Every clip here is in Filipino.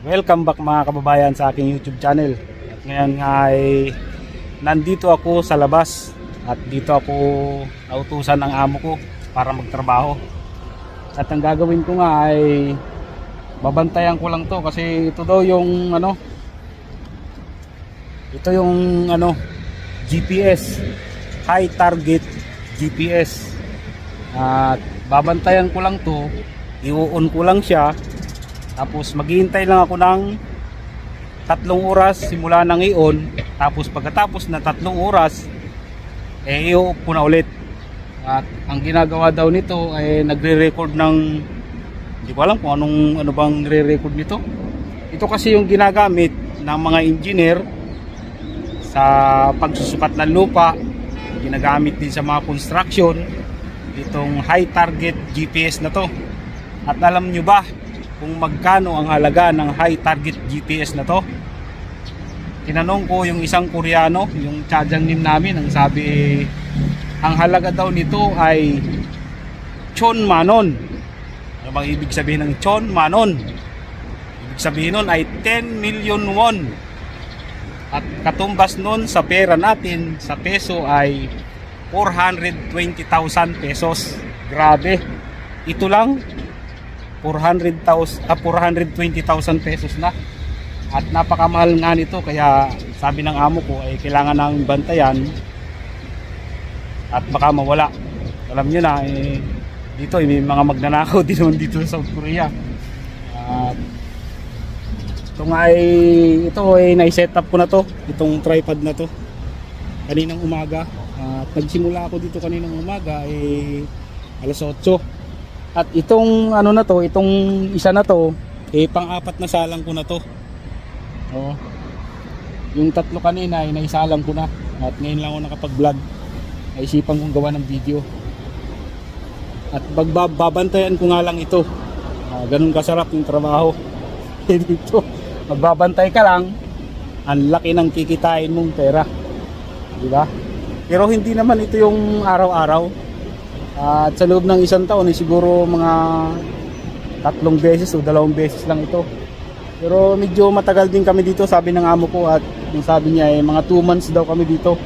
Welcome back mga kababayan sa aking YouTube channel. At ngayon ay nandito ako sa labas at dito ako nautusan ng amo ko para magtrabaho. At ang gagawin ko nga ay babantayan ko lang to kasi ito daw yung GPS, high target GPS. At babantayan ko lang to, i-on ko lang siya. Tapos maghihintay lang ako ng 3 oras simula ng i-on. Tapos pagkatapos na 3 oras i-off ko na ulit. At ang ginagawa daw nito ay nagre-record ng, hindi ko alam kung ano bang nire-record nito. Ito kasi yung ginagamit ng mga engineer sa pagsusukat ng lupa, ginagamit din sa mga construction itong high target GPS na to. At alam nyo ba kung magkano ang halaga ng high target GPS na to? Tinanong ko yung isang Koreano, yung Chajangnim namin, ang sabi, ang halaga daw nito ay Chonmanon. Ano bang ibig sabihin ng Chonmanon? Ibig sabihin nun ay 10 million won. At katumbas nun sa pera natin, sa peso ay 420,000 pesos. Grabe. Ito lang 420,000 pesos na. At napakamahal nga nito, kaya sabi ng amo ko ay kailangan namin bantayan at baka mawala. Alam nyo na dito may mga magnanakaw din naman dito sa South Korea. At ito ay nai-set up ko na to, itong tripod na to kaninang umaga. At nagsimula ako dito kaninang umaga alas 8. At itong itong isa na to, pang-apat na salang ko na to. Oh. Yung 3 kanina ay naisalang ko na. At ngayon lang ako nakapag-vlog. Naisipan kong gawa ng video. At babantayan ko nga lang ito. Ganun kasarap yung trabaho. Dito, magbabantay ka lang, ang laki ng kikitain mong pera. Diba? Pero hindi naman ito yung araw-araw. At sa loob ng isang taon siguro mga 3 beses o 2 beses lang ito. Pero medyo matagal din kami dito, sabi ng amo ko. At yung sabi niya mga 2 months daw kami dito.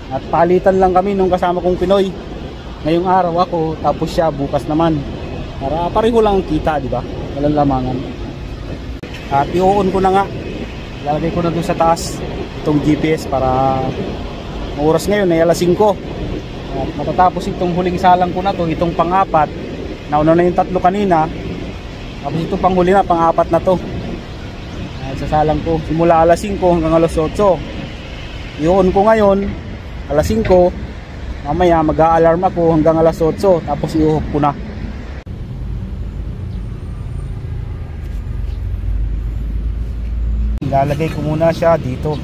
At palitan lang kami nung kasama kong Pinoy. Ngayong araw ako, tapos siya bukas naman. Para pareho lang ang kita, di ba? Walang lamangan. At i-on ko na nga. Lalagay ko na doon sa taas itong GPS para oras ngayon ay alas 5. At matatapos itong huling salang ko na to, itong pang-apat. Nauna na yung 3 kanina. Tapos ito panghuli na, pang-apat na to. At sasalang ko simula alas 5 hanggang alas 8. I-on ko ngayon alas 5. Mamaya mag-a-alarm ako hanggang alas 8. Tapos i-off ko na. Ilalagay ko muna siya dito.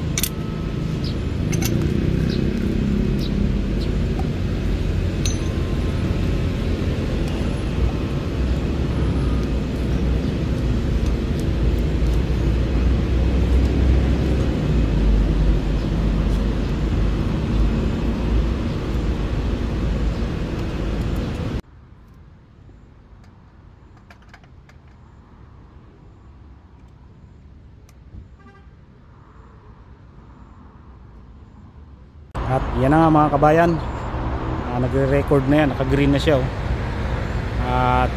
At yan na nga mga kabayan, nagre-record na yan, naka-green na siya. At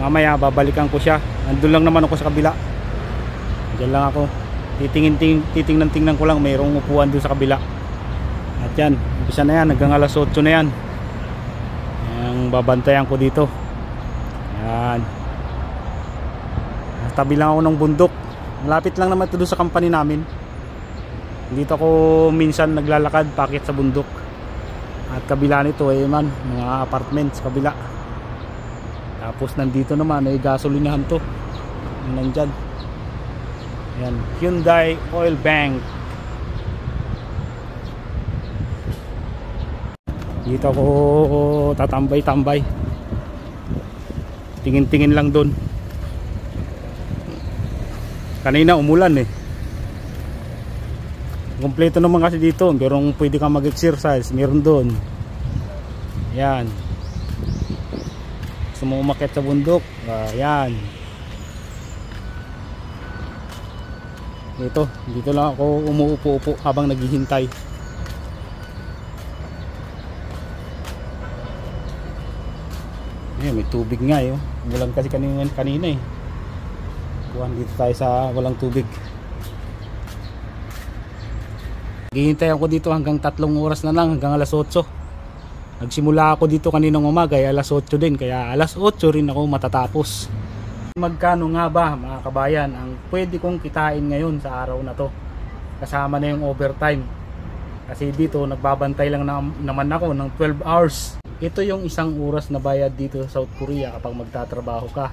mamaya babalikan ko siya. Nandun lang naman ako sa kabila. Diyan lang ako. Titingnan ko lang, mayroong upuan dun sa kabila. At yan, umpisa na yan, hanggang alas 8 na yan. Yung babantayan ko dito. Yan. Tabi lang ako ng bundok. Malapit lang naman ito doon sa company namin. Dito ako minsan naglalakad pakit sa bundok. At kabila nito mga apartments kabila. Tapos nandito naman ay gasolinahan to. Nandyan. Ayan, Hyundai Oil Bank. Dito ako tatambay-tambay. Tingin-tingin lang doon. Kanina umulan Kompleto naman kasi dito, pero pwede kang mag-exercise, meron doon. Yan. Gusto mo umakyat sa bundok, yan. Ito, dito lang ako umuupo-upo habang naghihintay. May tubig nga eh. Walang kasi kanina eh. Buwan dito tayo sa walang tubig. Naghihintay ako dito hanggang 3 oras na lang, hanggang alas 8. Nagsimula ako dito kaninang umaga ay alas 8 din, kaya alas 8 rin ako matatapos. Magkano nga ba mga kabayan ang pwede kong kitain ngayon sa araw na to? Kasama na yung overtime. Kasi dito nagbabantay lang naman ako ng 12 hours. Ito yung 1 oras na bayad dito sa South Korea kapag magtatrabaho ka.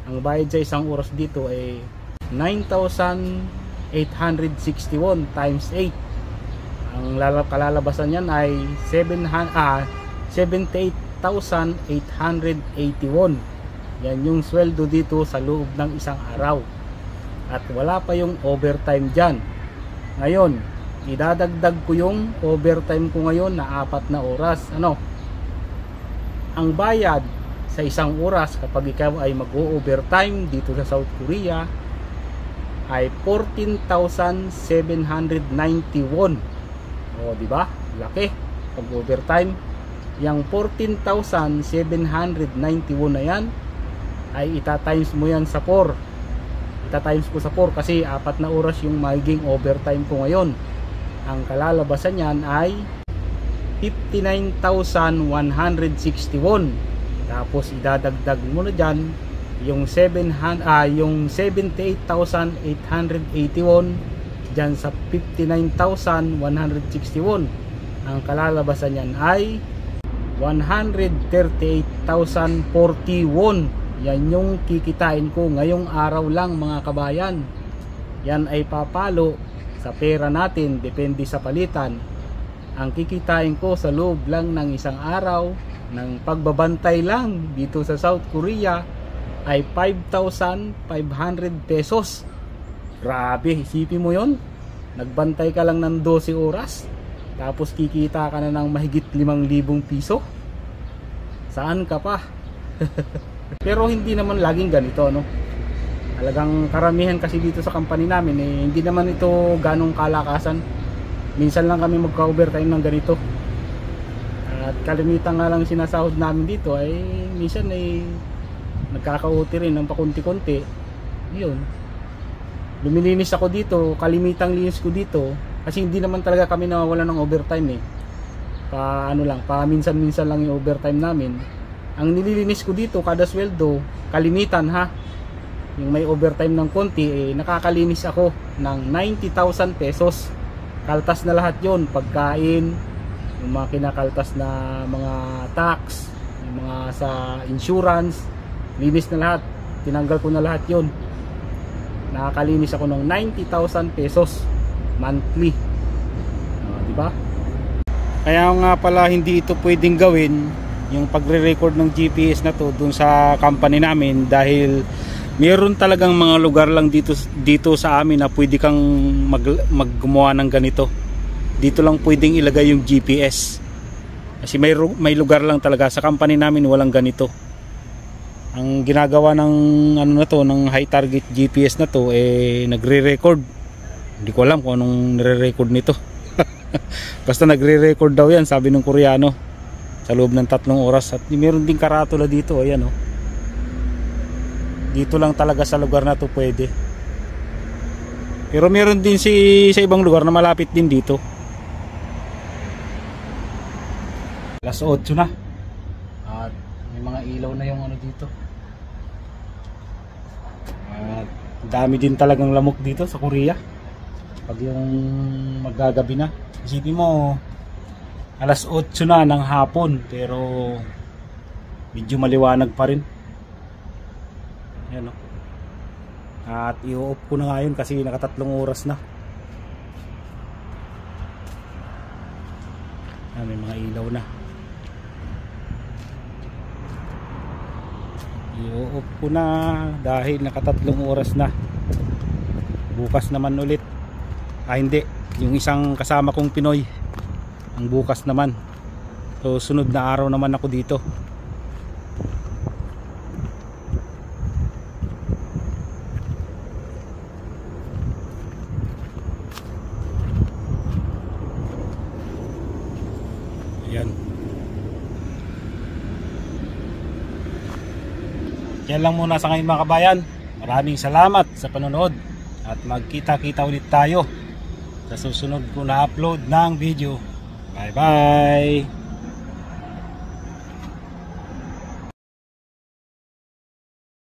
Ang bayad sa 1 oras dito ay 9,861 times 8. Ang kalalabasan niyan ay 78,881. Yan yung sweldo dito sa loob ng 1 araw. At wala pa yung overtime dyan. Ngayon, idadagdag ko yung overtime ko ngayon na 4 na oras. Ang bayad sa 1 oras kapag ikaw ay mag-overtime dito sa South Korea ay 14,791. O di ba? Laki pag overtime. Yang 14,791 na yan ay ita-times mo yan sa 4. Ita-times ko sa 4 kasi 4 na oras yung magiging overtime ko ngayon. Ang kalalabasan yan ay 59,161. Tapos idadagdag mo na dyan yung 78,881 dyan sa 59,161. Ang kalalabasan yan ay 138,041. Yan yung kikitain ko ngayong araw lang mga kabayan. Yan ay papalo sa pera natin, depende sa palitan. Ang kikitain ko sa loob lang ng 1 araw ng pagbabantay lang dito sa South Korea ay 5,500 pesos. Grabe, isipin mo yon. Nagbantay ka lang ng 12 oras tapos kikita ka na ng mahigit 5,000 piso. Saan ka pa? Pero hindi naman laging ganito, Talagang karamihan kasi dito sa company namin hindi naman ito ganong kalakasan. Minsan lang kami magka-overtime ng ganito. At kalimitan nga lang sinasahod namin dito ay minsan ay nagkaka-OT rin ng pakunti-kunti. Yun. Lumilinis ako dito, kalimitang linis ko dito kasi hindi naman talaga kami nawawalan ng overtime minsan-minsan lang yung overtime namin. Ang nililinis ko dito kada sweldo, kalimitan yung may overtime ng konti nakakalinis ako ng 90,000 pesos. Kaltas na lahat yon, pagkain, yung mga kinakaltas na mga tax, yung mga sa insurance, linis na lahat, tinanggal ko na lahat yon. Nakakalinis ako ng 90,000 pesos monthly. Diba? Kaya nga pala hindi ito pwedeng gawin yung pagre-record ng GPS na to dun sa company namin dahil meron talagang mga lugar lang dito sa amin na pwede kang maggumawa ng ganito. Dito lang pwedeng ilagay yung GPS. Kasi may lugar lang talaga sa company namin walang ganito. Ang ginagawa ng ng high target GPS na to nagre-record. Hindi ko alam kung anong nire-record nito. Basta nagre-record daw yan, sabi ng Koreano, sa loob ng 3 oras. At meron din karatula dito, ayan Dito lang talaga sa lugar na to pwede. Pero meron din sa ibang lugar na malapit din dito. Alas 8 na. At may mga ilaw na yung dito. At dami din talagang lamok dito sa Korea. Pag yung magagabi na. Isipin mo, alas 8 na ng hapon pero medyo maliwanag pa rin. Ayan At i-off ko na ngayon kasi naka 3 oras na. May mga ilaw na. I-off ko na dahil naka 3 oras na. Bukas naman ulit. Hindi, yung isang kasama kong Pinoy ang bukas naman. So sunod na araw naman ako dito. Yan. Yan lang muna sa ngayon mga kabayan. Maraming salamat sa panonood at magkita-kita ulit tayo sa susunod ko na upload ng video. Bye bye.